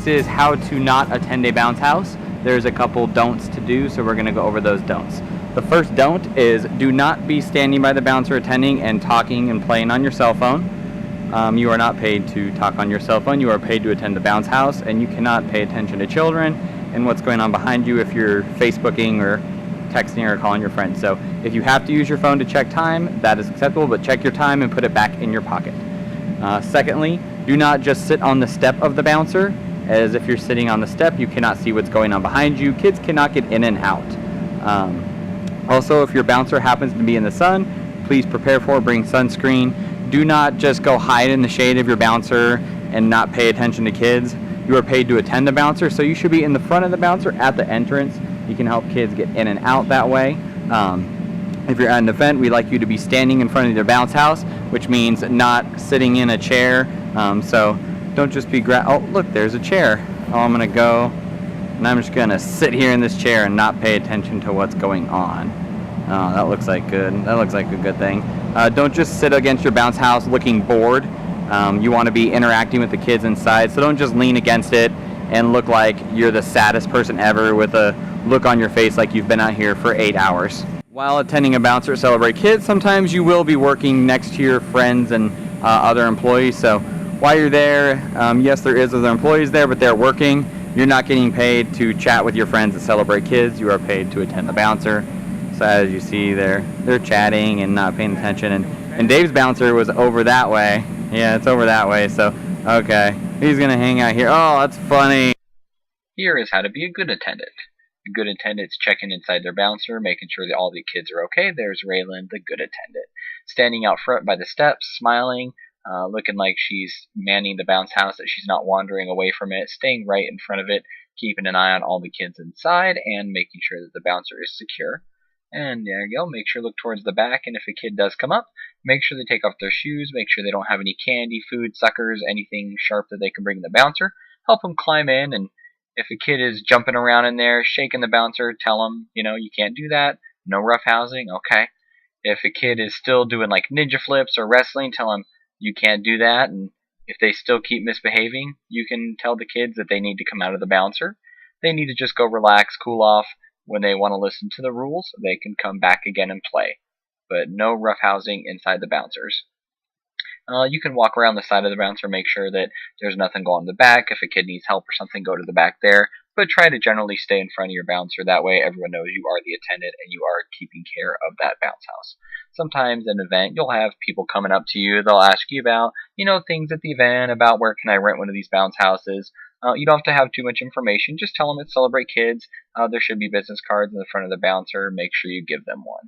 Next is how to not attend a bounce house. There's a couple don'ts to do, so we're going to go over those don'ts. The first don't is do not be standing by the bouncer attending and talking and playing on your cell phone. You are not paid to talk on your cell phone. You are paid to attend the bounce house, and you cannot pay attention to children and what's going on behind you if you're Facebooking or texting or calling your friends. So if you have to use your phone to check time, that is acceptable, but check your time and put it back in your pocket. Secondly, do not just sit on the step of the bouncer, as if you're sitting on the step, you cannot see what's going on behind you. Kids cannot get in and out. Also, if your bouncer happens to be in the sun, please prepare for it, bring sunscreen. Do not just go hide in the shade of your bouncer and not pay attention to kids. You are paid to attend the bouncer, so you should be in the front of the bouncer at the entrance. You can help kids get in and out that way. If you're at an event, we like you to be standing in front of the bounce house, which means not sitting in a chair. So don't just be oh, look, there's a chair. Oh, I'm gonna go, and I'm just gonna sit here in this chair and not pay attention to what's going on. Oh, that looks like good. That looks like a good thing. Don't just sit against your bounce house looking bored. You want to be interacting with the kids inside, so don't just lean against it and look like you're the saddest person ever with a look on your face like you've been out here for 8 hours. While attending a bouncer at Celebrate Kids, sometimes you will be working next to your friends and other employees. So while you're there, yes, there is other employees there, but they're working. You're not getting paid to chat with your friends at Celebrate Kids. You are paid to attend the bouncer. So as you see, they're chatting and not paying attention. And Dave's bouncer was over that way. Yeah, it's over that way. So okay, he's gonna hang out here. Oh, that's funny. Here is how to be a good attendant. A good attendant's checking inside their bouncer, making sure that all the kids are okay. There's Raylan, the good attendant, standing out front by the steps, smiling, looking like she's manning the bounce house, that she's not wandering away from it, staying right in front of it, keeping an eye on all the kids inside, and making sure that the bouncer is secure. And there you go. Make sure to look towards the back, and if a kid does come up, make sure they take off their shoes, make sure they don't have any candy, food, suckers, anything sharp that they can bring the bouncer. Help them climb in, and if a kid is jumping around in there, shaking the bouncer, tell them, you can't do that. No roughhousing, okay. If a kid is still doing like ninja flips or wrestling, tell them you can't do that. And if they still keep misbehaving, you can tell the kids that they need to come out of the bouncer. They need to just go relax, cool off. When they want to listen to the rules, they can come back again and play. But no roughhousing inside the bouncers. You can walk around the side of the bouncer, make sure that there's nothing going in the back. If a kid needs help or something, go to the back there. But try to generally stay in front of your bouncer. That way everyone knows you are the attendant and you are keeping care of that bounce house. Sometimes at an event, you'll have people coming up to you. They'll ask you about, things at the event, about where can I rent one of these bounce houses. You don't have to have too much information. Just tell them it's Celebrate Kids. There should be business cards in the front of the bouncer. Make sure you give them one.